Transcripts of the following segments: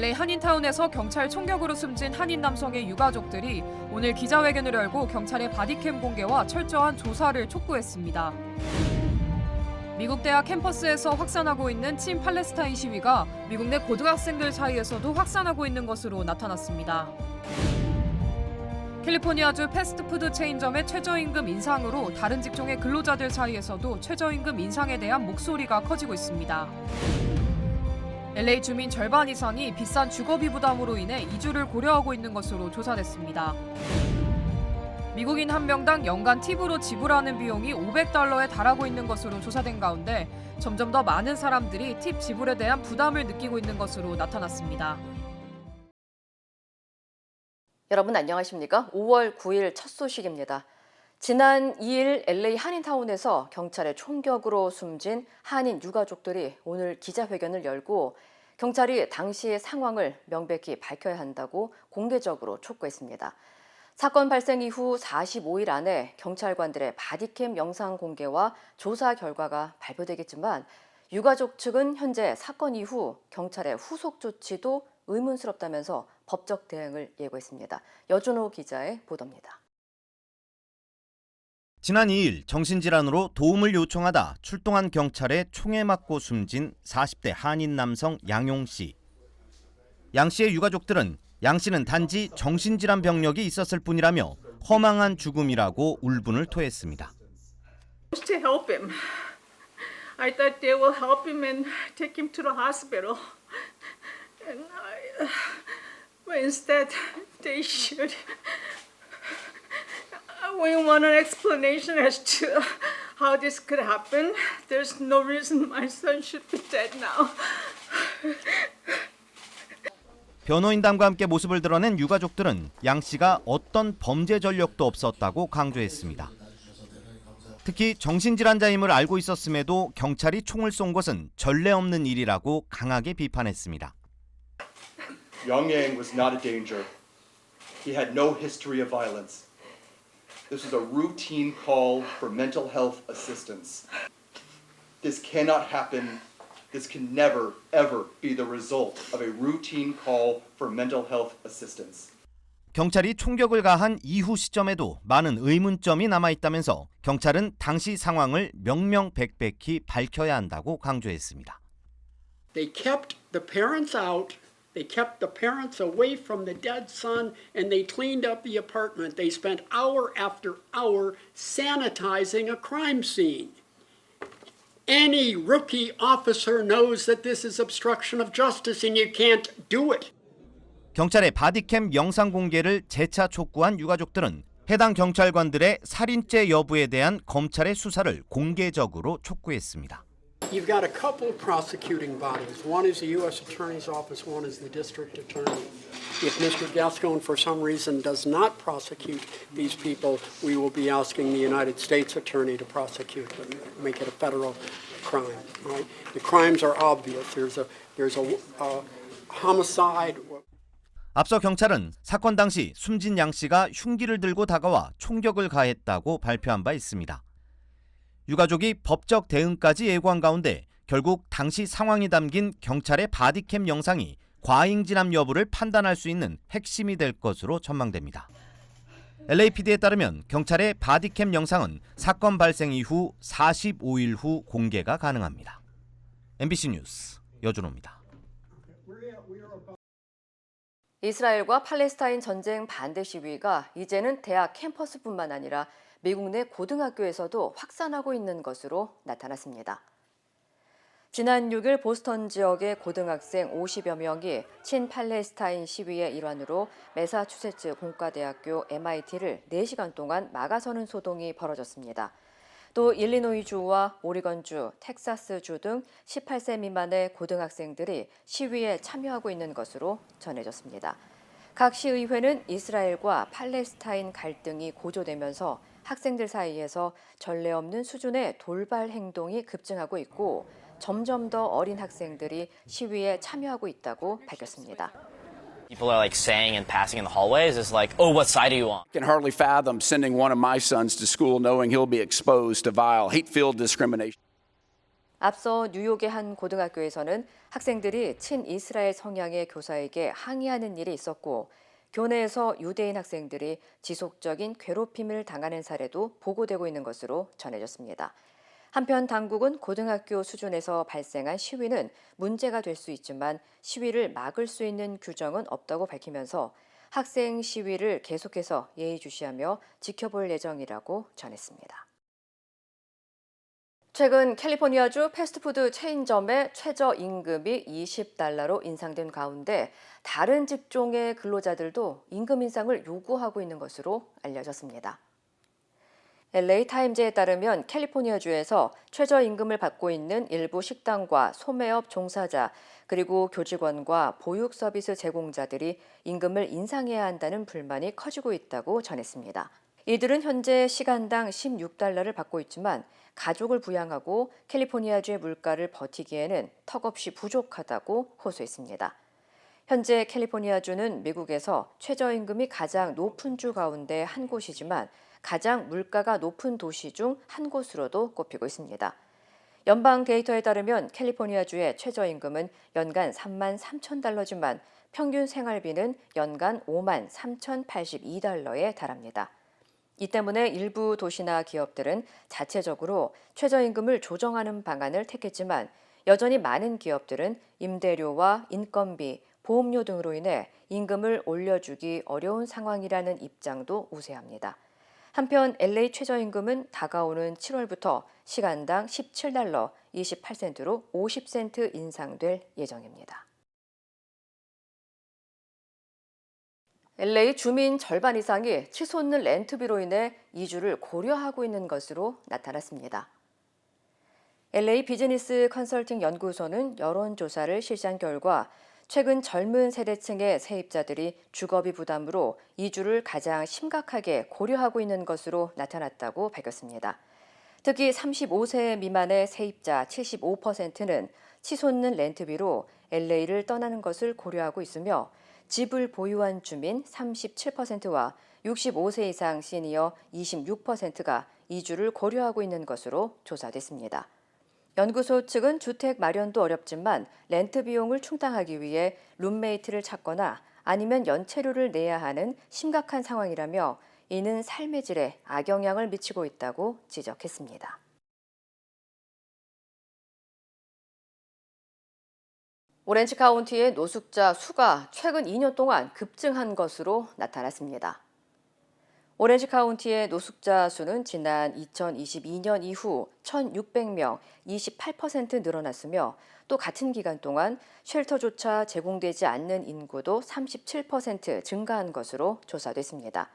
LA 한인타운에서 경찰 총격으로 숨진 한인 남성의 유가족들이 오늘 기자회견을 열고 경찰의 바디캠 공개와 철저한 조사를 촉구했습니다. 미국 대학 캠퍼스에서 확산하고 있는 친팔레스타인 시위가 미국 내 고등학생들 사이에서도 확산하고 있는 것으로 나타났습니다. 캘리포니아주 패스트푸드 체인점의 최저임금 인상으로 다른 직종의 근로자들 사이에서도 최저임금 인상에 대한 목소리가 커지고 있습니다. LA 주민 절반 이상이 비싼 주거비 부담으로 인해 이주를 고려하고 있는 것으로 조사됐습니다. 미국인 한 명당 연간 팁으로 지불하는 비용이 $500에 달하고 있는 것으로 조사된 가운데 점점 더 많은 사람들이 팁 지불에 대한 부담을 느끼고 있는 것으로 나타났습니다. 여러분 안녕하십니까? 5월 9일 첫 소식입니다. 지난 2일 LA 한인타운에서 경찰의 총격으로 숨진 한인 유가족들이 오늘 기자회견을 열고 경찰이 당시의 상황을 명백히 밝혀야 한다고 공개적으로 촉구했습니다. 사건 발생 이후 45일 안에 경찰관들의 바디캠 영상 공개와 조사 결과가 발표되겠지만 유가족 측은 현재 사건 이후 경찰의 후속 조치도 의문스럽다면서 법적 대응을 예고했습니다. 여준호 기자의 보도입니다. 지난 2일 정신질환으로 도움을 요청하다 출동한 경찰에 총에 맞고 숨진 40대 한인 남성 양용 씨. 양 씨의 유가족들은 양 씨는 단지 정신질환 병력이 있었을 뿐이라며 허망한 죽음이라고 울분을 토했습니다. To help him. I thought they will help him and take him to the hospital. But instead they shoot. We want an explanation as to how this could happen. There's no reason my son should be dead now. 변호인단과 함께 모습을 드러낸 유가족들은 양 씨가 어떤 범죄 전력도 없었다고 강조했습니다. 특히 정신질환자임을 알고 있었음에도 경찰이 총을 쏜 것은 전례 없는 일이라고 강하게 비판했습니다. Young Yang was not a danger. He had no history of violence. This was a routine call for mental health assistance. This cannot happen. This can never, ever be the result of a routine call for mental health assistance. 경찰이 총격을 가한 이후 시점에도 많은 의문점이 남아있다면서 경찰은 당시 상황을 명명백백히 밝혀야 한다고 강조했습니다. They kept the parents out. They kept the parents away from the dead son, and they cleaned up the apartment. They spent hour after hour sanitizing a crime scene. Any rookie officer knows that this is obstruction of justice and you can't do it. 경찰의 바디캠 영상 공개를 재차 촉구한 유가족들은 해당 경찰관들의 살인죄 여부에 대한 검찰의 수사를 공개적으로 촉구했습니다. You've got a couple of prosecuting bodies. One is the U.S. Attorney's Office, one is the District Attorney. If Mr. Gascon, for some reason, does not prosecute these people, we will be asking the United States Attorney to prosecute them, make it a federal crime. Right? The crimes are obvious. There's a homicide. 앞서 경찰은 사건 당시 숨진 양 씨가 흉기를 들고 다가와 총격을 가했다고 발표한 바 있습니다. 유가족이 법적 대응까지 예고한 가운데 결국 당시 상황이 담긴 경찰의 바디캠 영상이 과잉진압 여부를 판단할 수 있는 핵심이 될 것으로 전망됩니다. LAPD에 따르면 경찰의 바디캠 영상은 사건 발생 이후 45일 후 공개가 가능합니다. MBC 뉴스 여준호입니다. 이스라엘과 팔레스타인 전쟁 반대 시위가 이제는 대학 캠퍼스뿐만 아니라 미국 내 고등학교에서도 확산하고 있는 것으로 나타났습니다. 지난 6일 보스턴 지역의 고등학생 50여 명이 친팔레스타인 시위의 일환으로 매사추세츠 공과대학교 MIT를 4시간 동안 막아서는 소동이 벌어졌습니다. 또 일리노이주와 오리건주, 텍사스주 등 18세 미만의 고등학생들이 시위에 참여하고 있는 것으로 전해졌습니다. 각 시의회는 이스라엘과 팔레스타인 갈등이 고조되면서 학생들 사이에서 전례 없는 수준의 돌발 행동이 급증하고 있고 점점 더 어린 학생들이 시위에 참여하고 있다고 밝혔습니다. People are saying and passing in the hallways is oh, what side are you on? I can hardly fathom sending one of my sons to school knowing he'll be exposed to vile, hate-filled discrimination. 앞서 뉴욕의 한 고등학교에서는 학생들이 친이스라엘 성향의 교사에게 항의하는 일이 있었고 교내에서 유대인 학생들이 지속적인 괴롭힘을 당하는 사례도 보고되고 있는 것으로 전해졌습니다. 한편 당국은 고등학교 수준에서 발생한 시위는 문제가 될 수 있지만 시위를 막을 수 있는 규정은 없다고 밝히면서 학생 시위를 계속해서 예의주시하며 지켜볼 예정이라고 전했습니다. 최근 캘리포니아주 패스트푸드 체인점의 최저임금이 $20로 인상된 가운데 다른 직종의 근로자들도 임금 인상을 요구하고 있는 것으로 알려졌습니다. LA 타임즈에 따르면 캘리포니아주에서 최저임금을 받고 있는 일부 식당과 소매업 종사자 그리고 교직원과 보육 서비스 제공자들이 임금을 인상해야 한다는 불만이 커지고 있다고 전했습니다. 이들은 현재 시간당 $16를 받고 있지만 가족을 부양하고 캘리포니아주의 물가를 버티기에는 턱없이 부족하다고 호소했습니다. 현재 캘리포니아주는 미국에서 최저임금이 가장 높은 주 가운데 한 곳이지만 가장 물가가 높은 도시 중 한 곳으로도 꼽히고 있습니다. 연방 데이터에 따르면 캘리포니아주의 최저임금은 연간 $33,000지만 평균 생활비는 연간 $53,082에 달합니다. 이 때문에 일부 도시나 기업들은 자체적으로 최저임금을 조정하는 방안을 택했지만 여전히 많은 기업들은 임대료와 인건비, 보험료 등으로 인해 임금을 올려주기 어려운 상황이라는 입장도 우세합니다. 한편 LA 최저임금은 다가오는 7월부터 시간당 $17, 28센트로 50센트 인상될 예정입니다. LA 주민 절반 이상이 치솟는 렌트비로 인해 이주를 고려하고 있는 것으로 나타났습니다. LA 비즈니스 컨설팅 연구소는 여론조사를 실시한 결과 최근 젊은 세대층의 세입자들이 주거비 부담으로 이주를 가장 심각하게 고려하고 있는 것으로 나타났다고 밝혔습니다. 특히 35세 미만의 세입자 75%는 치솟는 렌트비로 LA를 떠나는 것을 고려하고 있으며 집을 보유한 주민 37%와 65세 이상 시니어 26%가 이주를 고려하고 있는 것으로 조사됐습니다. 연구소 측은 주택 마련도 어렵지만 렌트 비용을 충당하기 위해 룸메이트를 찾거나 아니면 연체료를 내야 하는 심각한 상황이라며 이는 삶의 질에 악영향을 미치고 있다고 지적했습니다. 오렌지 카운티의 노숙자 수가 최근 2년 동안 급증한 것으로 나타났습니다. 오렌지 카운티의 노숙자 수는 지난 2022년 이후 1,600명, 28% 늘어났으며 또 같은 기간 동안 쉘터조차 제공되지 않는 인구도 37% 증가한 것으로 조사됐습니다.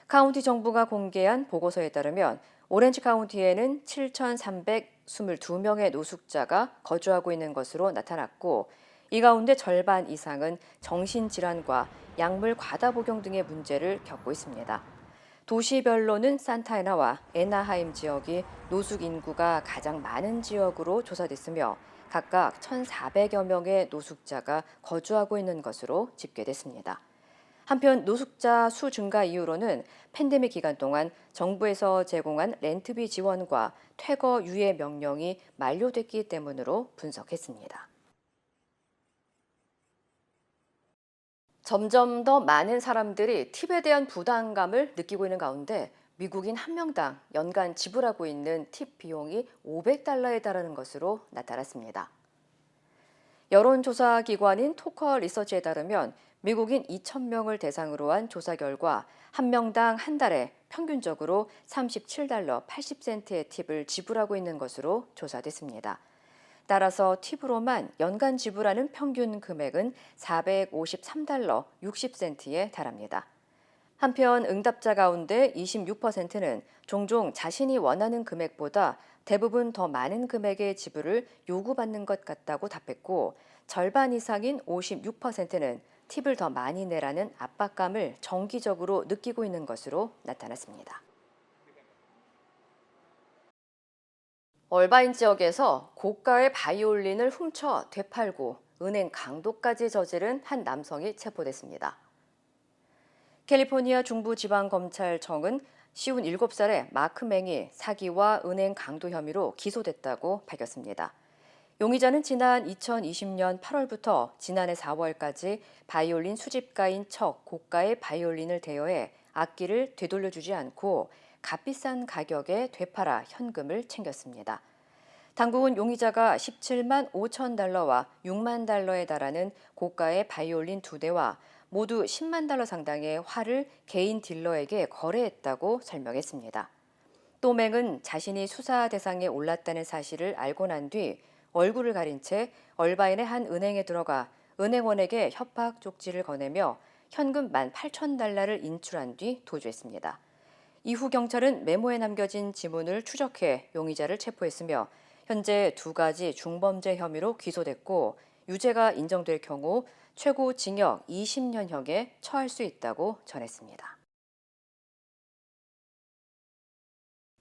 카운티 정부가 공개한 보고서에 따르면 오렌지 카운티에는 7,322명의 노숙자가 거주하고 있는 것으로 나타났고 이 가운데 절반 이상은 정신질환과 약물 과다 복용 등의 문제를 겪고 있습니다. 도시별로는 산타애나와 애나하임 지역이 노숙 인구가 가장 많은 지역으로 조사됐으며 각각 1,400여 명의 노숙자가 거주하고 있는 것으로 집계됐습니다. 한편 노숙자 수 증가 이유로는 팬데믹 기간 동안 정부에서 제공한 렌트비 지원과 퇴거 유예 명령이 만료됐기 때문으로 분석했습니다. 점점 더 많은 사람들이 팁에 대한 부담감을 느끼고 있는 가운데 미국인 한 명당 연간 지불하고 있는 팁 비용이 $500에 달하는 것으로 나타났습니다. 여론조사 기관인 토커 리서치에 따르면 미국인 2,000명을 대상으로 한 조사 결과 한 명당 한 달에 평균적으로 $37 80센트의 팁을 지불하고 있는 것으로 조사됐습니다. 따라서 팁으로만 연간 지불하는 평균 금액은 $453 60센트에 달합니다. 한편 응답자 가운데 26%는 종종 자신이 원하는 금액보다 대부분 더 많은 금액의 지불을 요구받는 것 같다고 답했고 절반 이상인 56%는 팁을 더 많이 내라는 압박감을 정기적으로 느끼고 있는 것으로 나타났습니다. 얼바인 지역에서 고가의 바이올린을 훔쳐 되팔고 은행 강도까지 저지른 한 남성이 체포됐습니다. 캘리포니아 중부지방검찰청은 57살의 마크 맹이 사기와 은행 강도 혐의로 기소됐다고 밝혔습니다. 용의자는 지난 2020년 8월부터 지난해 4월까지 바이올린 수집가인 척 고가의 바이올린을 대여해 악기를 되돌려주지 않고 값비싼 가격에 되팔아 현금을 챙겼습니다. 당국은 용의자가 17만 5천 달러와 6만 달러에 달하는 고가의 바이올린 2대와 모두 10만 달러 상당의 활을 개인 딜러에게 거래했다고 설명했습니다. 또 맹은 자신이 수사 대상에 올랐다는 사실을 알고 난 뒤 얼굴을 가린 채 얼바인의 한 은행에 들어가 은행원에게 협박 쪽지를 거내며 현금 18,000달러를 인출한 뒤 도주했습니다. 이후 경찰은 메모에 남겨진 지문을 추적해 용의자를 체포했으며 현재 2가지 중범죄 혐의로 기소됐고 유죄가 인정될 경우 최고 징역 20년형에 처할 수 있다고 전했습니다.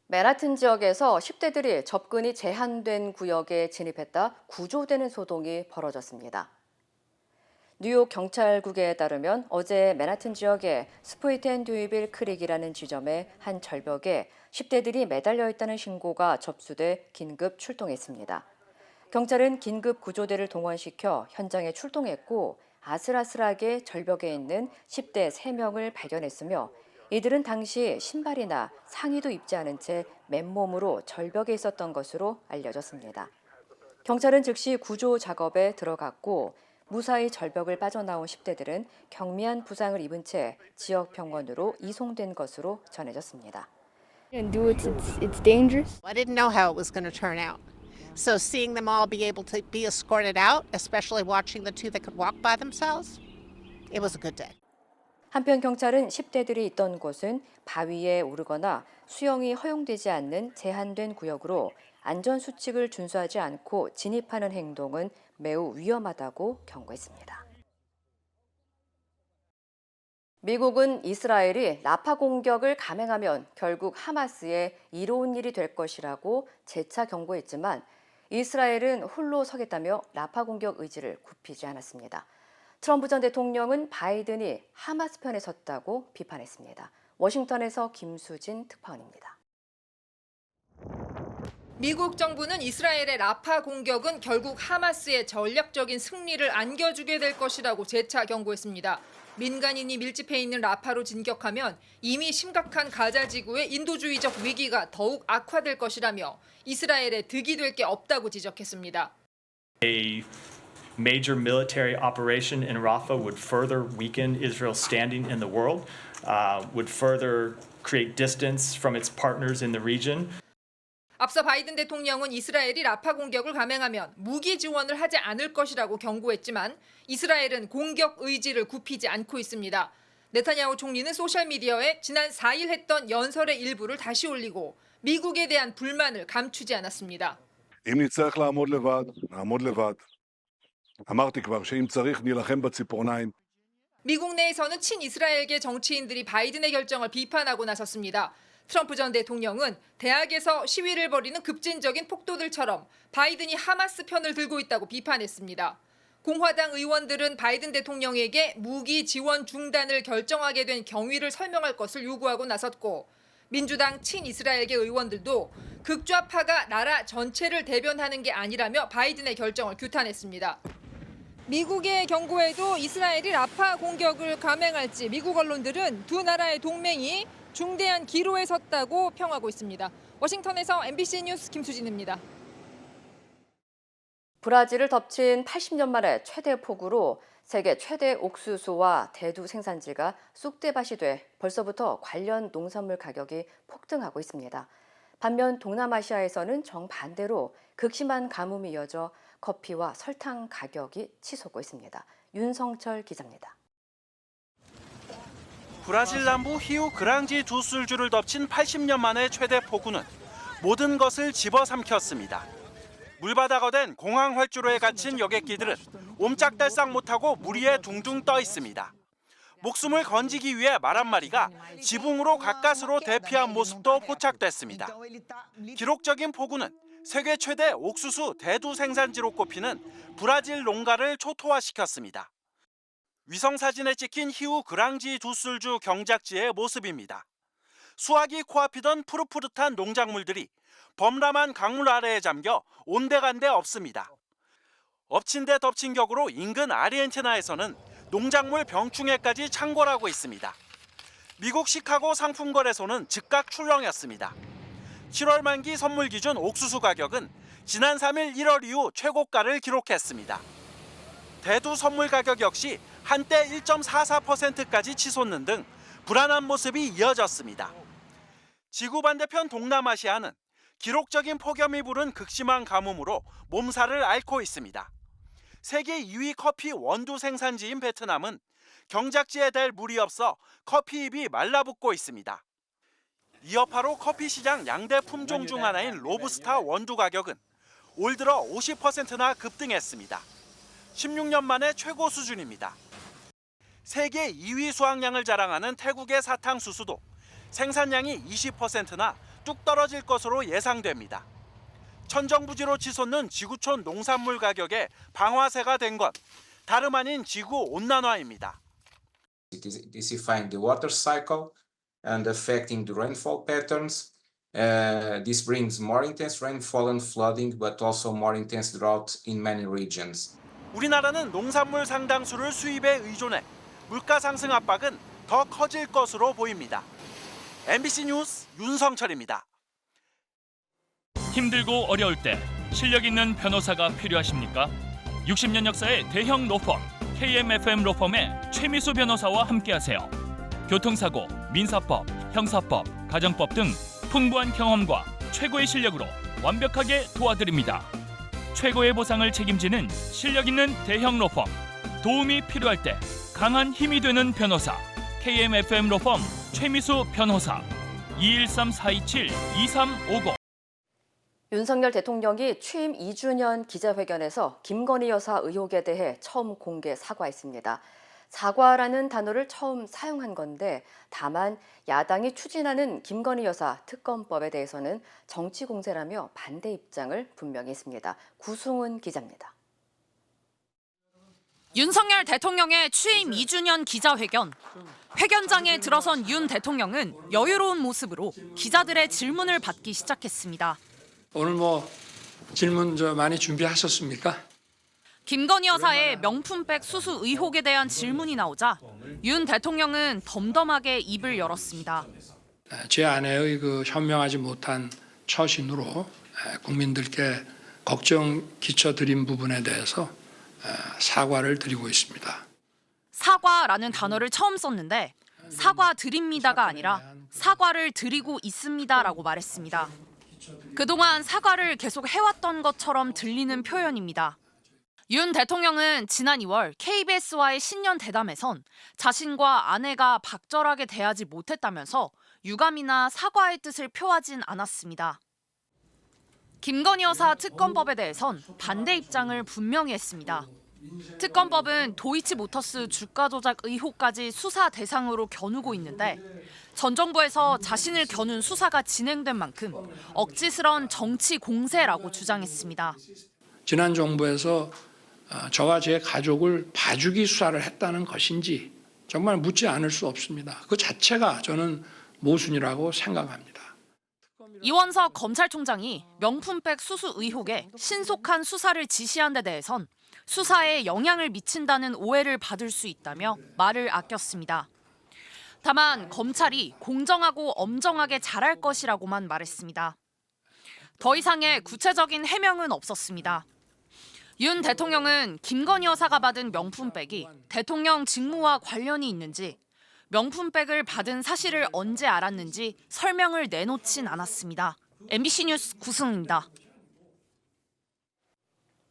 맨하튼 지역에서 10대들이 접근이 제한된 구역에 진입했다 구조되는 소동이 벌어졌습니다. 뉴욕 경찰국에 따르면 어제 맨하튼 지역의 스프리트앤듀이빌 크릭이라는 지점의 한 절벽에 10대들이 매달려 있다는 신고가 접수돼 긴급 출동했습니다. 경찰은 긴급 구조대를 동원시켜 현장에 출동했고 아슬아슬하게 절벽에 있는 10대 3명을 발견했으며 이들은 당시 신발이나 상의도 입지 않은 채 맨몸으로 절벽에 있었던 것으로 알려졌습니다. 경찰은 즉시 구조 작업에 들어갔고 무사히 절벽을 빠져나온 10대들은 경미한 부상을 입은 채 지역 병원으로 이송된 것으로 전해졌습니다. It's dangerous. I didn't know how it was going to turn out. So seeing them all be able to be escorted out, especially watching the two that could walk by themselves, it was a good day. 한편 경찰은 10대들이 있던 곳은 바위에 오르거나 수영이 허용되지 않는 제한된 구역으로 안전수칙을 준수하지 않고 진입하는 행동은 매우 위험하다고 경고했습니다. 미국은 이스라엘이 라파 공격을 감행하면 결국 하마스에 이로운 일이 될 것이라고 재차 경고했지만 이스라엘은 홀로 서겠다며 라파 공격 의지를 굽히지 않았습니다. 트럼프 전 대통령은 바이든이 하마스 편에 섰다고 비판했습니다. 워싱턴에서 김수진 특파원입니다. 미국 정부는 이스라엘의 라파 공격은 결국 하마스의 전략적인 승리를 안겨주게 될 것이라고 재차 경고했습니다. 민간인이 밀집해 있는 라파로 진격하면 이미 심각한 가자 지구의 인도주의적 위기가 더욱 악화될 것이라며 이스라엘에 득이 될 게 없다고 지적했습니다. A major military operation in Rafah would further weaken Israel's standing in the world, would further create distance from its partners in the region. 앞서 바이든 대통령은 이스라엘이 라파 공격을 감행하면 무기 지원을 하지 않을 것이라고 경고했지만 이스라엘은 공격 의지를 굽히지 않고 있습니다. 네타냐후 총리는 소셜미디어에 지난 4일 했던 연설의 일부를 다시 올리고 미국에 대한 불만을 감추지 않았습니다. אם נצטרך לעמוד לבד, נעמוד לבד. אמרתי כבר שאם צריך נילחם בציפורניים. 미국 내에서는 친이스라엘계 정치인들이 바이든의 결정을 비판하고 나섰습니다. 트럼프 전 대통령은 대학에서 시위를 벌이는 급진적인 폭도들처럼 바이든이 하마스 편을 들고 있다고 비판했습니다. 공화당 의원들은 바이든 대통령에게 무기 지원 중단을 결정하게 된 경위를 설명할 것을 요구하고 나섰고 민주당 친이스라엘계 의원들도 극좌파가 나라 전체를 대변하는 게 아니라며 바이든의 결정을 규탄했습니다. 미국의 경고에도 이스라엘이 라파 공격을 감행할지 미국 언론들은 두 나라의 동맹이 중대한 기로에 섰다고 평하고 있습니다. 워싱턴에서 MBC 뉴스 김수진입니다. 브라질을 덮친 80년 만에 최대 폭우로 세계 최대 옥수수와 대두 생산지가 쑥대밭이 돼 벌써부터 관련 농산물 가격이 폭등하고 있습니다. 반면 동남아시아에서는 정반대로 극심한 가뭄이 이어져 커피와 설탕 가격이 치솟고 있습니다. 윤성철 기자입니다. 브라질 남부 히우 그랑지 두 술주를 덮친 80년 만의 최대 폭우는 모든 것을 집어삼켰습니다. 물바다가 된 공항 활주로에 갇힌 여객기들은 옴짝달싹 못하고 물 위에 둥둥 떠 있습니다. 목숨을 건지기 위해 말 한 마리가 지붕으로 가까스로 대피한 모습도 포착됐습니다. 기록적인 폭우는 세계 최대 옥수수 대두 생산지로 꼽히는 브라질 농가를 초토화시켰습니다. 위성 사진에 찍힌 히우 그랑지 두 술주 경작지의 모습입니다. 수확이 코앞이던 푸릇푸릇한 농작물들이 범람한 강물 아래에 잠겨 온데간데 없습니다. 엎친 데 덮친 격으로 인근 아르헨티나에서는 농작물 병충해까지 창궐하고 있습니다. 미국 시카고 상품거래소는 즉각 출렁였습니다. 7월 만기 선물 기준 옥수수 가격은 지난 3일 1월 이후 최고가를 기록했습니다. 대두 선물 가격 역시 한때 1.44%까지 치솟는 등 불안한 모습이 이어졌습니다. 지구 반대편 동남아시아는 기록적인 폭염이 부른 극심한 가뭄으로 몸살을 앓고 있습니다. 세계 2위 커피 원두 생산지인 베트남은 경작지에 댈 물이 없어 커피잎이 말라붙고 있습니다. 이 여파로 커피 시장 양대 품종 중 하나인 로부스타 원두 가격은 올 들어 50%나 급등했습니다. 16년 만에 최고 수준입니다. 세계 2위 수확량을 자랑하는 태국의 사탕수수도 생산량이 20%나 뚝 떨어질 것으로 예상됩니다. 천정부지로 치솟는 지구촌 농산물 가격에 방화세가 된 건 다름 아닌 지구 온난화입니다. It is intensifying the water cycle and affecting the rainfall patterns. This brings more intense rainfall and flooding, but also more intense drought in many regions. 우리나라는 농산물 상당수를 수입에 의존해 물가 상승 압박은 더 커질 것으로 보입니다. MBC 뉴스 윤성철입니다. 힘들고 어려울 때 실력 있는 변호사가 필요하십니까? 60년 역사의 대형 로펌 KMFM 로펌의 최미수 변호사와 함께하세요. 교통사고, 민사법, 형사법, 가정법 등 풍부한 경험과 최고의 실력으로 완벽하게 도와드립니다. 최고의 보상을 책임지는 실력 있는 대형 로펌, 도움이 필요할 때 강한 힘이 되는 변호사 KMFM 로펌 최미수 변호사 213-427-2350. 윤석열 대통령이 취임 2주년 기자회견에서 김건희 여사 의혹에 대해 처음 공개 사과했습니다. 사과라는 단어를 처음 사용한 건데 다만 야당이 추진하는 김건희 여사 특검법에 대해서는 정치 공세라며 반대 입장을 분명히 했습니다. 구승훈 기자입니다. 윤석열 대통령의 취임 2주년 기자회견. 회견장에 들어선 윤 대통령은 여유로운 모습으로 기자들의 질문을 받기 시작했습니다. 오늘 질문 많이 준비하셨습니까? 김건희 여사의 명품백 수수 의혹에 대한 질문이 나오자 윤 대통령은 덤덤하게 입을 열었습니다. 제 아내의 현명하지 못한 처신으로 국민들께 걱정 끼쳐드린 부분에 대해서 사과를 드리고 있습니다. 사과라는 단어를 처음 썼는데 사과드립니다가 아니라 사과를 드리고 있습니다라고 말했습니다. 그동안 사과를 계속 해왔던 것처럼 들리는 표현입니다. 윤 대통령은 지난 2월 KBS와의 신년 대담에선 자신과 아내가 박절하게 대하지 못했다면서 유감이나 사과의 뜻을 표하진 않았습니다. 김건희 여사 특검법에 대해선 반대 입장을 분명히 했습니다. 특검법은 도이치모터스 주가 조작 의혹까지 수사 대상으로 겨누고 있는데 전 정부에서 자신을 겨눈 수사가 진행된 만큼 억지스런 정치 공세라고 주장했습니다. 지난 정부에서 저와 제 가족을 봐주기 수사를 했다는 것인지 정말 묻지 않을 수 없습니다. 그 자체가 저는 모순이라고 생각합니다. 이원석 검찰총장이 명품백 수수 의혹에 신속한 수사를 지시한 데 대해선 수사에 영향을 미친다는 오해를 받을 수 있다며 말을 아꼈습니다. 다만 검찰이 공정하고 엄정하게 잘할 것이라고만 말했습니다. 더 이상의 구체적인 해명은 없었습니다. 윤 대통령은 김건희 여사가 받은 명품백이 대통령 직무와 관련이 있는지, 명품백을 받은 사실을 언제 알았는지 설명을 내놓진 않았습니다. MBC 뉴스 구승입니다.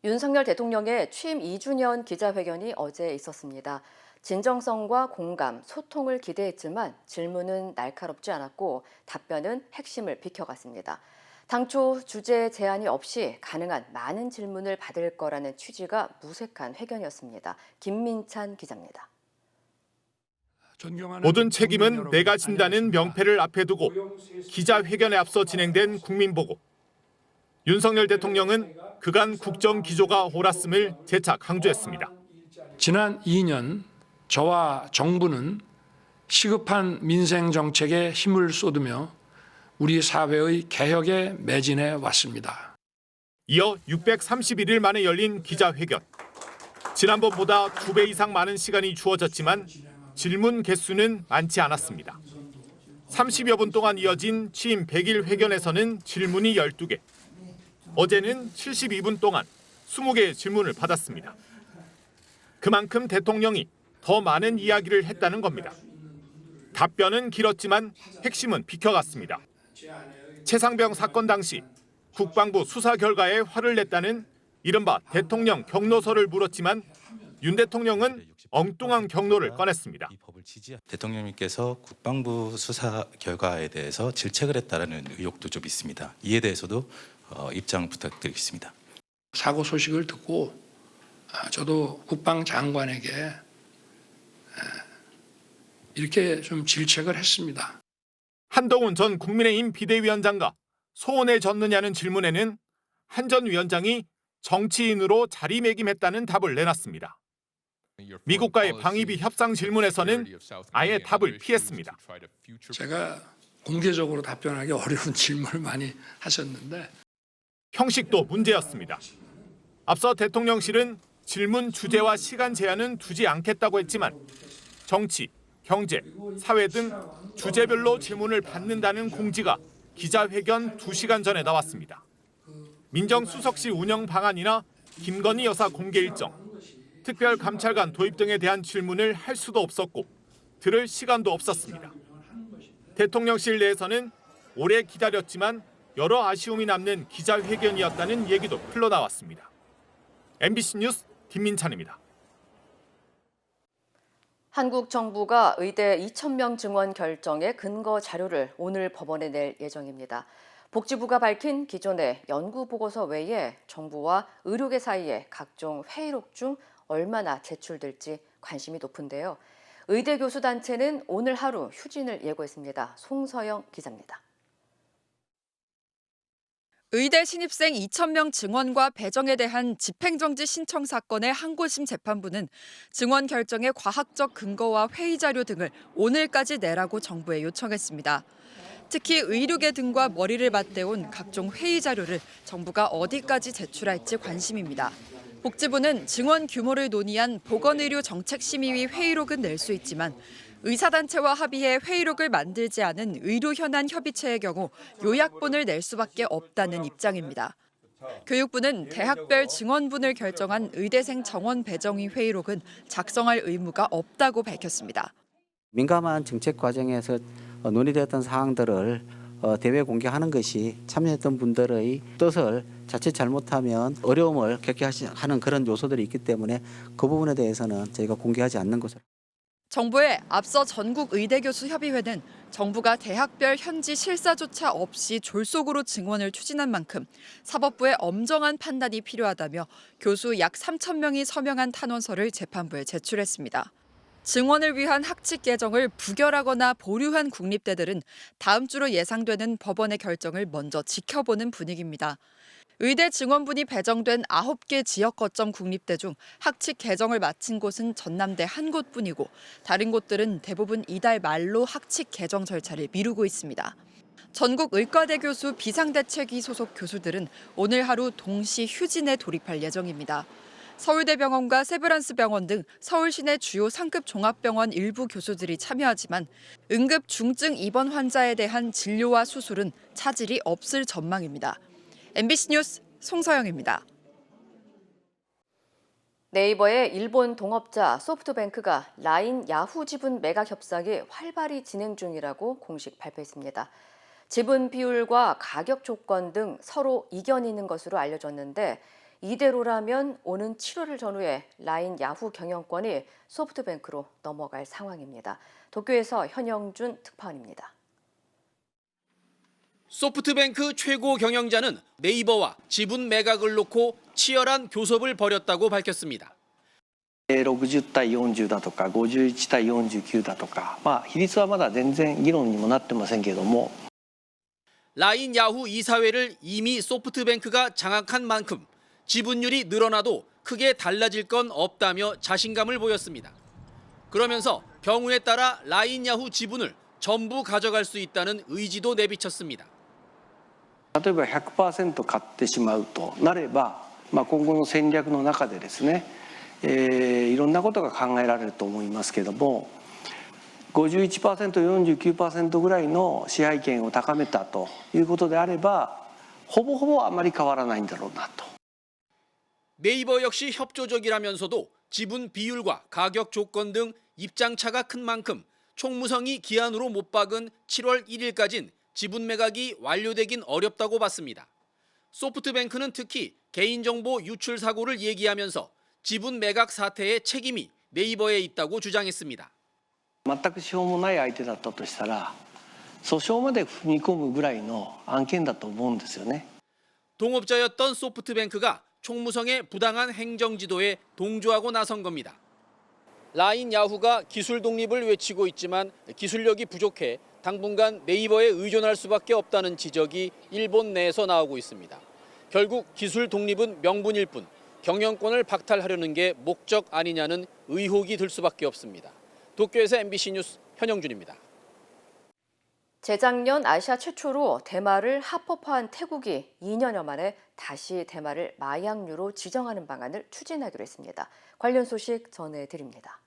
윤석열 대통령의 취임 2주년 기자회견이 어제 있었습니다. 진정성과 공감, 소통을 기대했지만 질문은 날카롭지 않았고 답변은 핵심을 비켜갔습니다. 당초 주제 제한이 없이 가능한 많은 질문을 받을 거라는 취지가 무색한 회견이었습니다. 김민찬 기자입니다. 모든 책임은 내가 진다는 명패를 앞에 두고 기자회견에 앞서 진행된 국민보고. 윤석열 대통령은 그간 국정 기조가 옳았음을 재차 강조했습니다. 지난 2년 저와 정부는 시급한 민생 정책에 힘을 쏟으며 우리 사회의 개혁에 매진해 왔습니다. 이어 631일 만에 열린 기자회견. 지난번보다 2배 이상 많은 시간이 주어졌지만 질문 개수는 많지 않았습니다. 30여 분 동안 이어진 취임 100일 회견에서는 질문이 12개. 어제는 72분 동안 20개의 질문을 받았습니다. 그만큼 대통령이 더 많은 이야기를 했다는 겁니다. 답변은 길었지만 핵심은 비켜갔습니다. 최상병 사건 당시 국방부 수사 결과에 화를 냈다는 이른바 대통령 경로서를 물었지만 윤 대통령은 엉뚱한 경로를 꺼냈습니다. 대통령님께서 국방부 수사 결과에 대해서 질책을 했다는 의혹도 좀 있습니다. 이에 대해서도 입장 부탁드리겠습니다. 사고 소식을 듣고 저도 국방장관에게 이렇게 좀 질책을 했습니다. 한동훈 전 국민의힘 비대위원장과 소원에 졌느냐는 질문에는 한 전 위원장이 정치인으로 자리매김했다는 답을 내놨습니다. 미국과의 방위비 협상 질문에서는 아예 답을 피했습니다. 제가 공개적으로 답변하기 어려운 질문을 많이 하셨는데 형식도 문제였습니다. 앞서 대통령실은 질문 주제와 시간 제한은 두지 않겠다고 했지만 정치, 경제, 사회 등 주제별로 질문을 받는다는 공지가 기자회견 2시간 전에 나왔습니다. 민정수석실 운영 방안이나 김건희 여사 공개 일정, 특별감찰관 도입 등에 대한 질문을 할 수도 없었고 들을 시간도 없었습니다. 대통령실 내에서는 오래 기다렸지만 여러 아쉬움이 남는 기자회견이었다는 얘기도 흘러나왔습니다. MBC 뉴스 김민찬입니다. 한국 정부가 의대 2,000명 증원 결정의 근거 자료를 오늘 법원에 낼 예정입니다. 복지부가 밝힌 기존의 연구 보고서 외에 정부와 의료계 사이에 각종 회의록 중 얼마나 제출될지 관심이 높은데요. 의대 교수 단체는 오늘 하루 휴진을 예고했습니다. 송서영 기자입니다. 의대 신입생 2,000명 증원과 배정에 대한 집행정지 신청 사건의 항고심 재판부는 증원 결정의 과학적 근거와 회의 자료 등을 오늘까지 내라고 정부에 요청했습니다. 특히 의료계 등과 머리를 맞대온 각종 회의 자료를 정부가 어디까지 제출할지 관심입니다. 복지부는 증원 규모를 논의한 보건의료정책심의위 회의록은 낼 수 있지만 의사단체와 합의해 회의록을 만들지 않은 의료현안협의체의 경우 요약본을 낼 수밖에 없다는 입장입니다. 교육부는 대학별 증원분을 결정한 의대생 정원 배정위 회의록은 작성할 의무가 없다고 밝혔습니다. 민감한 정책 과정에서 논의되었던 사항들을 대외 공개하는 것이 참여했던 분들의 뜻을 자칫 잘못하면 어려움을 겪게 하는 그런 요소들이 있기 때문에 그 부분에 대해서는 저희가 공개하지 않는 것으로. 정부의 앞서 전국의대교수협의회는 정부가 대학별 현지 실사조차 없이 졸속으로 증원을 추진한 만큼 사법부의 엄정한 판단이 필요하다며 교수 약 3,000명이 서명한 탄원서를 재판부에 제출했습니다. 증원을 위한 학칙 개정을 부결하거나 보류한 국립대들은 다음 주로 예상되는 법원의 결정을 먼저 지켜보는 분위기입니다. 의대 증원분이 배정된 9개 지역 거점 국립대 중 학칙 개정을 마친 곳은 전남대 한 곳뿐이고 다른 곳들은 대부분 이달 말로 학칙 개정 절차를 미루고 있습니다. 전국 의과대 교수 비상대책위 소속 교수들은 오늘 하루 동시 휴진에 돌입할 예정입니다. 서울대병원과 세브란스병원 등 서울 시내 주요 상급 종합병원 일부 교수들이 참여하지만 응급 중증 입원 환자에 대한 진료와 수술은 차질이 없을 전망입니다. MBC 뉴스 송서영입니다. 네이버의 일본 동업자 소프트뱅크가 라인 야후 지분 매각 협상이 활발히 진행 중이라고 공식 발표했습니다. 지분 비율과 가격 조건 등 서로 이견있는 것으로 알려졌는데 이대로라면 오는 7월을 전후해 라인 야후 경영권이 소프트뱅크로 넘어갈 상황입니다. 도쿄에서 현영준 특파원입니다. 소프트뱅크 최고 경영자는 네이버와 지분 매각을 놓고 치열한 교섭을 벌였다고 밝혔습니다. 60対40だとか51対49だとか、比率はまだ全然議論にもなってませんけれども 라인 야후 이사회를 이미 소프트뱅크가 장악한 만큼 지분율이 늘어나도 크게 달라질 건 없다며 자신감을 보였습니다. 그러면서 경우에 따라 라인 야후 지분을 전부 가져갈 수 있다는 의지도 내비쳤습니다. 例えば 100% 買ってしまうとなれば、今後の戦略の中でですね、いろんなことが考えられると思いますけれども、51%、49% ぐらいの支配権を高めたということであれば、ほぼほぼあまり変わらないんだろうなと。 네이버 역시 협조적이라면서도 지분 비율과 가격 조건 등 입장차가 큰 만큼 총무성이 기한으로 못 박은 7월 1일까진 지분 매각이 완료되긴 어렵다고 봤습니다. 소프트뱅크는 특히 개인정보 유출 사고를 얘기하면서 지분 매각 사태의 책임이 네이버에 있다고 주장했습니다. 全くしようもない相手だったとしたら、訴訟まで踏み込むぐらいの案件だと思うんですよね。 동업자였던 소프트뱅크가 총무성의 부당한 행정 지도에 동조하고 나선 겁니다. 라인 야후가 기술 독립을 외치고 있지만 기술력이 부족해 당분간 네이버에 의존할 수밖에 없다는 지적이 일본 내에서 나오고 있습니다. 결국 기술 독립은 명분일 뿐 경영권을 박탈하려는 게 목적 아니냐는 의혹이 들 수밖에 없습니다. 도쿄에서 MBC 뉴스 현영준입니다. 재작년 아시아 최초로 대마를 합법화한 태국이 2년여 만에 다시 대마를 마약류로 지정하는 방안을 추진하기로 했습니다. 관련 소식 전해드립니다.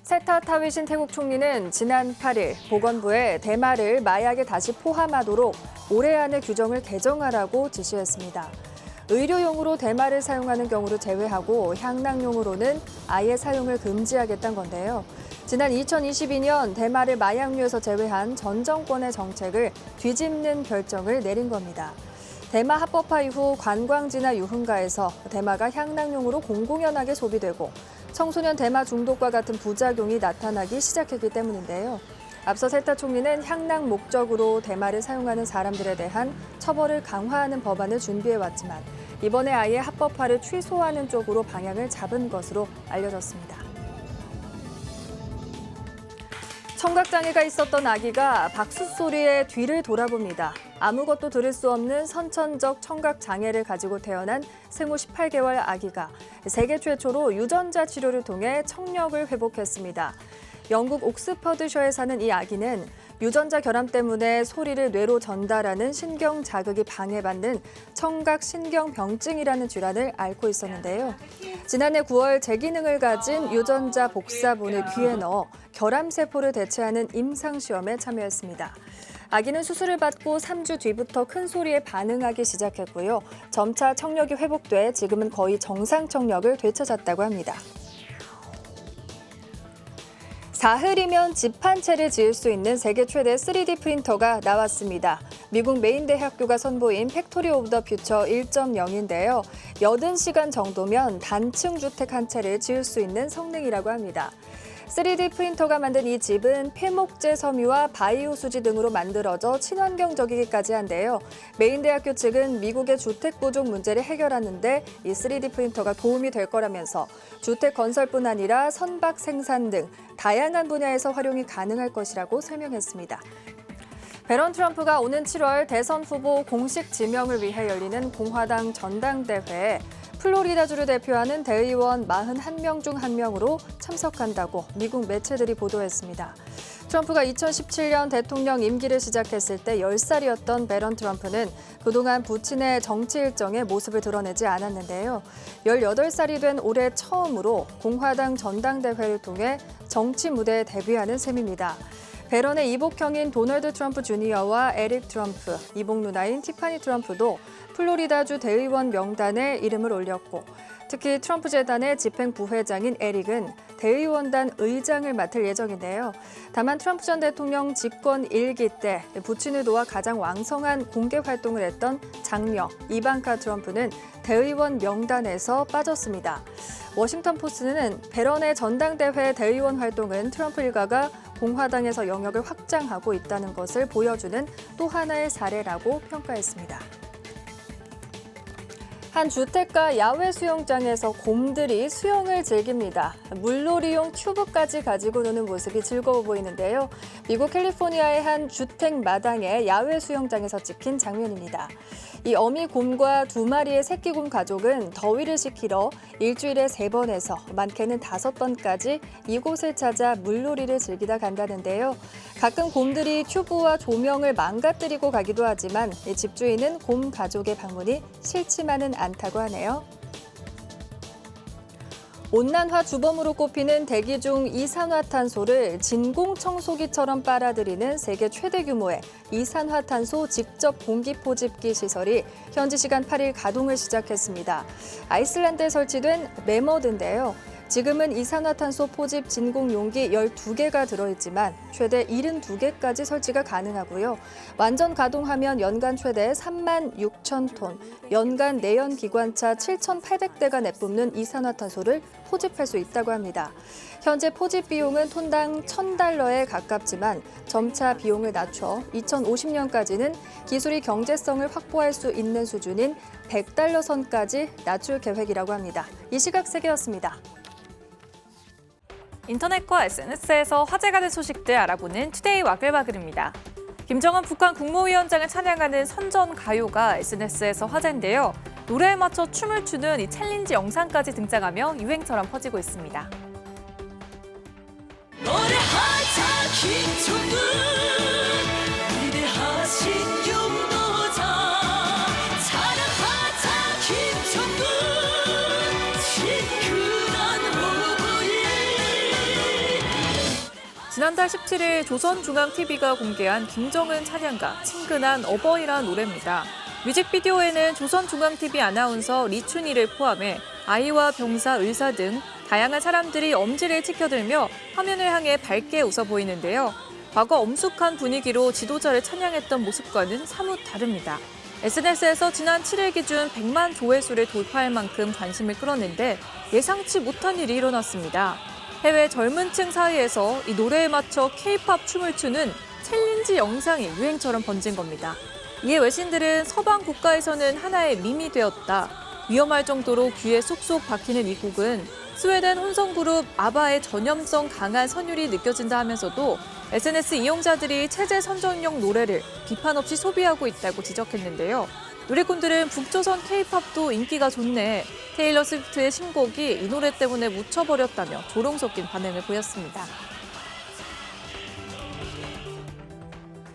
세타 타위신 태국 총리는 지난 8일 보건부에 대마를 마약에 다시 포함하도록 올해 안에 규정을 개정하라고 지시했습니다. 의료용으로 대마를 사용하는 경우를 제외하고 향락용으로는 아예 사용을 금지하겠다는 건데요. 지난 2022년 대마를 마약류에서 제외한 전 정권의 정책을 뒤집는 결정을 내린 겁니다. 대마 합법화 이후 관광지나 유흥가에서 대마가 향락용으로 공공연하게 소비되고 청소년 대마 중독과 같은 부작용이 나타나기 시작했기 때문인데요. 앞서 세타 총리는 향락 목적으로 대마를 사용하는 사람들에 대한 처벌을 강화하는 법안을 준비해왔지만 이번에 아예 합법화를 취소하는 쪽으로 방향을 잡은 것으로 알려졌습니다. 청각장애가 있었던 아기가 박수 소리에 뒤를 돌아봅니다. 아무것도 들을 수 없는 선천적 청각장애를 가지고 태어난 생후 18개월 아기가 세계 최초로 유전자 치료를 통해 청력을 회복했습니다. 영국 옥스퍼드셔에 사는 이 아기는 유전자 결함 때문에 소리를 뇌로 전달하는 신경 자극이 방해받는 청각신경병증이라는 질환을 앓고 있었는데요. 지난해 9월 제기능을 가진 유전자 복사본을 귀에 넣어 결함세포를 대체하는 임상시험에 참여했습니다. 아기는 수술을 받고 3주 뒤부터 큰 소리에 반응하기 시작했고요. 점차 청력이 회복돼 지금은 거의 정상 청력을 되찾았다고 합니다. 사흘이면 집 한 채를 지을 수 있는 세계 최대 3D 프린터가 나왔습니다. 미국 메인 대학교가 선보인 팩토리 오브 더 퓨처 1.0인데요. 80시간 정도면 단층 주택 한 채를 지을 수 있는 성능이라고 합니다. 3D 프린터가 만든 이 집은 폐목재 섬유와 바이오 수지 등으로 만들어져 친환경적이기까지 한데요. 메인 대학교 측은 미국의 주택 부족 문제를 해결하는데 이 3D 프린터가 도움이 될 거라면서 주택 건설뿐 아니라 선박 생산 등 다양한 분야에서 활용이 가능할 것이라고 설명했습니다. 베런 트럼프가 오는 7월 대선 후보 공식 지명을 위해 열리는 공화당 전당대회에 플로리다주를 대표하는 대의원 41명 중 한 명으로 참석한다고 미국 매체들이 보도했습니다. 트럼프가 2017년 대통령 임기를 시작했을 때 10살이었던 베런 트럼프는 그동안 부친의 정치 일정에 모습을 드러내지 않았는데요. 18살이 된 올해 처음으로 공화당 전당대회를 통해 정치 무대에 데뷔하는 셈입니다. 베런의 이복형인 도널드 트럼프 주니어와 에릭 트럼프, 이복 누나인 티파니 트럼프도 플로리다주 대의원 명단에 이름을 올렸고 특히 트럼프 재단의 집행 부회장인 에릭은 대의원단 의장을 맡을 예정인데요. 다만 트럼프 전 대통령 집권 1기 때 부친을 도와 가장 왕성한 공개 활동을 했던 장녀 이방카 트럼프는 대의원 명단에서 빠졌습니다. 워싱턴 포스트는 베런의 전당대회 대의원 활동은 트럼프 일가가 공화당에서 영역을 확장하고 있다는 것을 보여주는 또 하나의 사례라고 평가했습니다. 한 주택가 야외 수영장에서 곰들이 수영을 즐깁니다. 물놀이용 튜브까지 가지고 노는 모습이 즐거워 보이는데요. 미국 캘리포니아의 한 주택 마당의 야외 수영장에서 찍힌 장면입니다. 이 어미 곰과 2마리의 새끼 곰 가족은 더위를 식히러 일주일에 3번에서 많게는 5번까지 이곳을 찾아 물놀이를 즐기다 간다는데요. 가끔 곰들이 튜브와 조명을 망가뜨리고 가기도 하지만 집주인은 곰 가족의 방문이 싫지만은 않다고 하네요. 온난화 주범으로 꼽히는 대기 중 이산화탄소를 진공청소기처럼 빨아들이는 세계 최대 규모의 이산화탄소 직접 공기 포집기 시설이 현지 시간 8일 가동을 시작했습니다. 아이슬란드에 설치된 메머드인데요. 지금은 이산화탄소 포집 진공 용기 12개가 들어있지만 최대 72개까지 설치가 가능하고요. 완전 가동하면 연간 최대 3만 6천 톤, 연간 내연 기관차 7,800대가 내뿜는 이산화탄소를 포집할 수 있다고 합니다. 현재 포집 비용은 톤당 $1,000에 가깝지만 점차 비용을 낮춰 2050년까지는 기술이 경제성을 확보할 수 있는 수준인 $100 선까지 낮출 계획이라고 합니다. 이 시각 세계였습니다. 인터넷과 SNS에서 화제가 된 소식들 알아보는 투데이 와글와글입니다. 김정은 북한 국무위원장을 찬양하는 선전 가요가 SNS에서 화제인데요. 노래에 맞춰 춤을 추는 이 챌린지 영상까지 등장하며 유행처럼 퍼지고 있습니다. 노래하자 김정은 위대하신 용도자 사랑하자 김정은 친근한 호구일. 지난달 17일 조선중앙TV가 공개한 김정은 찬양가 친근한 어버이란 노래입니다. 뮤직비디오에는 조선중앙TV 아나운서 리춘희를 포함해 아이와 병사, 의사 등 다양한 사람들이 엄지를 치켜들며 화면을 향해 밝게 웃어 보이는데요. 과거 엄숙한 분위기로 지도자를 찬양했던 모습과는 사뭇 다릅니다. SNS에서 지난 7일 기준 100만 조회수를 돌파할 만큼 관심을 끌었는데 예상치 못한 일이 일어났습니다. 해외 젊은 층 사이에서 이 노래에 맞춰 K-팝 춤을 추는 챌린지 영상이 유행처럼 번진 겁니다. 이에 외신들은 서방 국가에서는 하나의 밈이 되었다. 위험할 정도로 귀에 쏙쏙 박히는 이 곡은 스웨덴 혼성그룹 아바의 전염성 강한 선율이 느껴진다 하면서도 SNS 이용자들이 체제 선전용 노래를 비판 없이 소비하고 있다고 지적했는데요. 누리꾼들은 북조선 K-팝도 인기가 좋네. 테일러 스위프트의 신곡이 이 노래 때문에 묻혀버렸다며 조롱 섞인 반응을 보였습니다.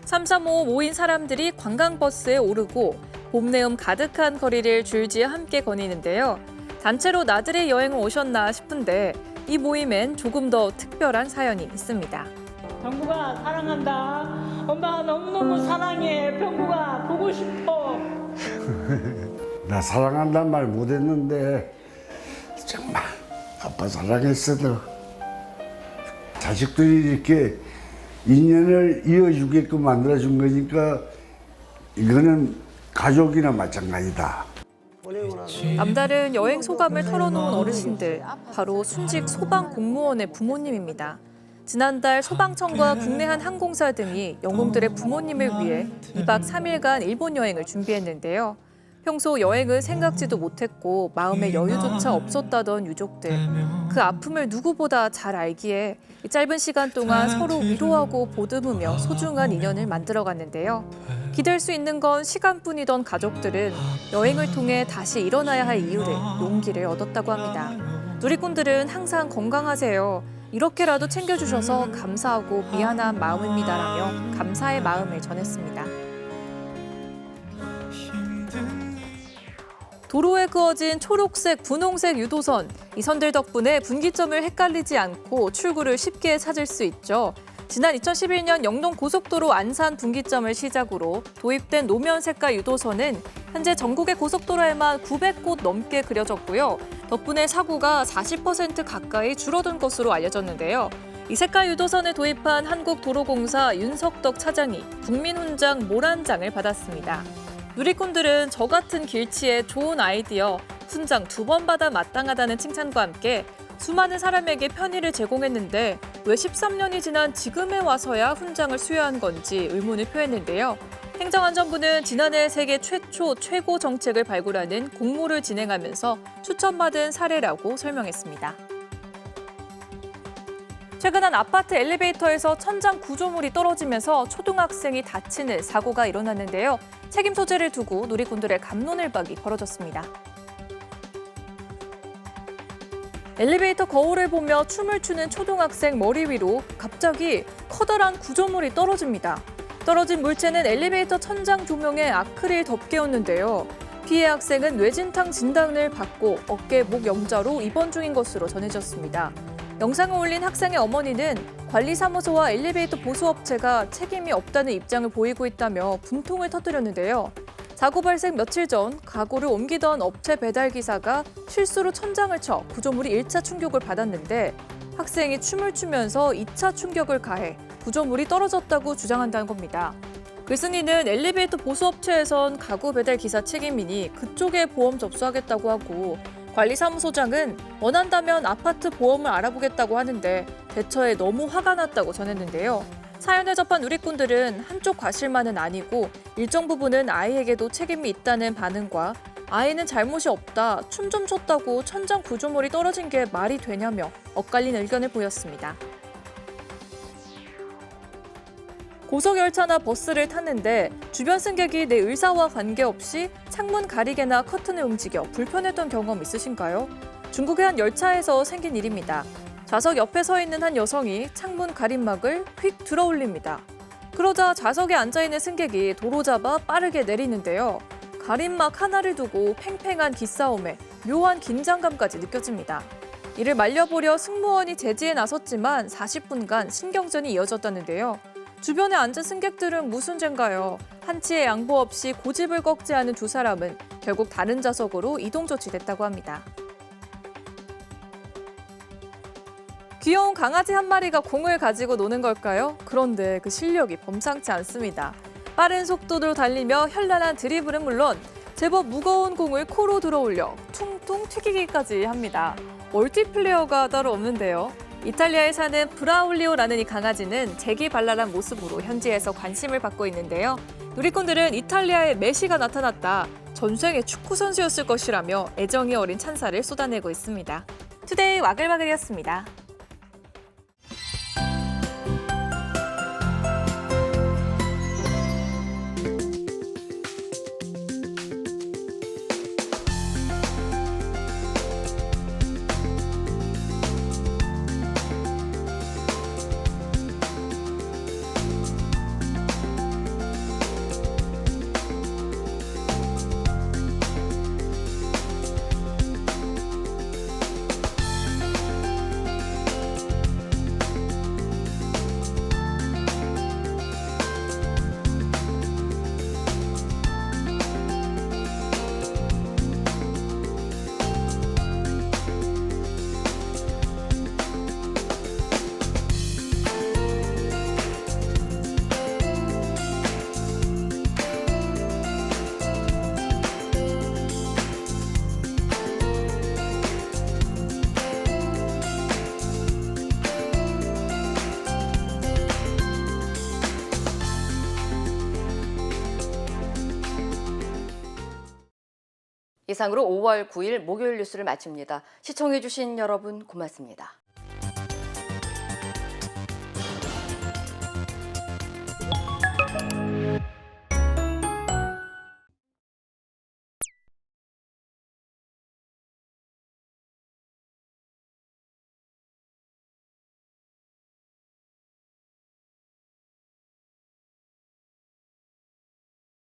335 모인 사람들이 관광버스에 오르고 봄내음 가득한 거리를 줄지어 함께 거니는데요. 단체로 나들이 여행을 오셨나 싶은데 이 모임엔 조금 더 특별한 사연이 있습니다. 병구가 사랑한다. 엄마가 너무너무 사랑해. 병구가 보고 싶어. 나 사랑한다는 말 못했는데 정말 아빠 사랑했어도 자식들이 이렇게 인연을 이어주게끔 만들어준 거니까 이거는 가족이나 마찬가지다. 남다른 여행 소감을 털어놓은 어르신들, 바로 순직 소방 공무원의 부모님입니다. 지난달 소방청과 국내 한 항공사 등이 영웅들의 부모님을 위해 2박 3일간 일본 여행을 준비했는데요. 평소 여행은 생각지도 못했고 마음의 여유조차 없었다던 유족들. 그 아픔을 누구보다 잘 알기에 이 짧은 시간 동안 서로 위로하고 보듬으며 소중한 인연을 만들어갔는데요. 기댈 수 있는 건 시간뿐이던 가족들은 여행을 통해 다시 일어나야 할 이유를, 용기를 얻었다고 합니다. 누리꾼들은 항상 건강하세요. 이렇게라도 챙겨주셔서 감사하고 미안한 마음입니다라며 감사의 마음을 전했습니다. 도로에 그어진 초록색, 분홍색 유도선. 이 선들 덕분에 분기점을 헷갈리지 않고 출구를 쉽게 찾을 수 있죠. 지난 2011년 영동고속도로 안산 분기점을 시작으로 도입된 노면 색깔 유도선은 현재 전국의 고속도로에만 900곳 넘게 그려졌고요. 덕분에 사고가 40% 가까이 줄어든 것으로 알려졌는데요. 이 색깔 유도선을 도입한 한국도로공사 윤석덕 차장이 국민훈장 모란장을 받았습니다. 누리꾼들은 저 같은 길치에 좋은 아이디어, 훈장 2번 받아 마땅하다는 칭찬과 함께 수많은 사람에게 편의를 제공했는데 왜 13년이 지난 지금에 와서야 훈장을 수여한 건지 의문을 표했는데요. 행정안전부는 지난해 세계 최초 최고 정책을 발굴하는 공모를 진행하면서 추천받은 사례라고 설명했습니다. 최근 한 아파트 엘리베이터에서 천장 구조물이 떨어지면서 초등학생이 다치는 사고가 일어났는데요. 책임 소재를 두고 누리꾼들의 갑론을박이 벌어졌습니다. 엘리베이터 거울을 보며 춤을 추는 초등학생 머리 위로 갑자기 커다란 구조물이 떨어집니다. 떨어진 물체는 엘리베이터 천장 조명에 아크릴 덮개였는데요. 피해 학생은 뇌진탕 진단을 받고 어깨, 목 염자로 입원 중인 것으로 전해졌습니다. 영상을 올린 학생의 어머니는 관리사무소와 엘리베이터 보수업체가 책임이 없다는 입장을 보이고 있다며 분통을 터뜨렸는데요. 사고 발생 며칠 전 가구를 옮기던 업체 배달기사가 실수로 천장을 쳐 구조물이 1차 충격을 받았는데 학생이 춤을 추면서 2차 충격을 가해 구조물이 떨어졌다고 주장한다는 겁니다. 글쓴이는 엘리베이터 보수업체에선 가구 배달기사 책임이니 그쪽에 보험 접수하겠다고 하고 관리사무소장은 원한다면 아파트 보험을 알아보겠다고 하는데 대처에 너무 화가 났다고 전했는데요. 사연을 접한 누리꾼들은 한쪽 과실만은 아니고 일정 부분은 아이에게도 책임이 있다는 반응과 아이는 잘못이 없다, 춤 좀 췄다고 천장 구조물이 떨어진 게 말이 되냐며 엇갈린 의견을 보였습니다. 고속열차나 버스를 탔는데 주변 승객이 내 의사와 관계없이 창문 가리개나 커튼을 움직여 불편했던 경험 있으신가요? 중국의 한 열차에서 생긴 일입니다. 좌석 옆에 서 있는 한 여성이 창문 가림막을 휙 들어 올립니다. 그러자 좌석에 앉아있는 승객이 도로 잡아 빠르게 내리는데요. 가림막 하나를 두고 팽팽한 기싸움에 묘한 긴장감까지 느껴집니다. 이를 말려보려 승무원이 제지에 나섰지만 40분간 신경전이 이어졌다는데요. 주변에 앉은 승객들은 무슨 죄인가요? 한치의 양보 없이 고집을 꺾지 않은 두 사람은 결국 다른 좌석으로 이동 조치됐다고 합니다. 귀여운 강아지 한 마리가 공을 가지고 노는 걸까요? 그런데 그 실력이 범상치 않습니다. 빠른 속도로 달리며 현란한 드리블은 물론 제법 무거운 공을 코로 들어올려 퉁퉁 튀기기까지 합니다. 멀티플레이어가 따로 없는데요. 이탈리아에 사는 브라울리오라는 이 강아지는 재기발랄한 모습으로 현지에서 관심을 받고 있는데요. 누리꾼들은 이탈리아에 메시가 나타났다, 전생에 축구 선수였을 것이라며 애정이 어린 찬사를 쏟아내고 있습니다. 투데이 와글와글이었습니다. 이상으로 5월 9일 목요일 뉴스를 마칩니다. 시청해주신 여러분 고맙습니다.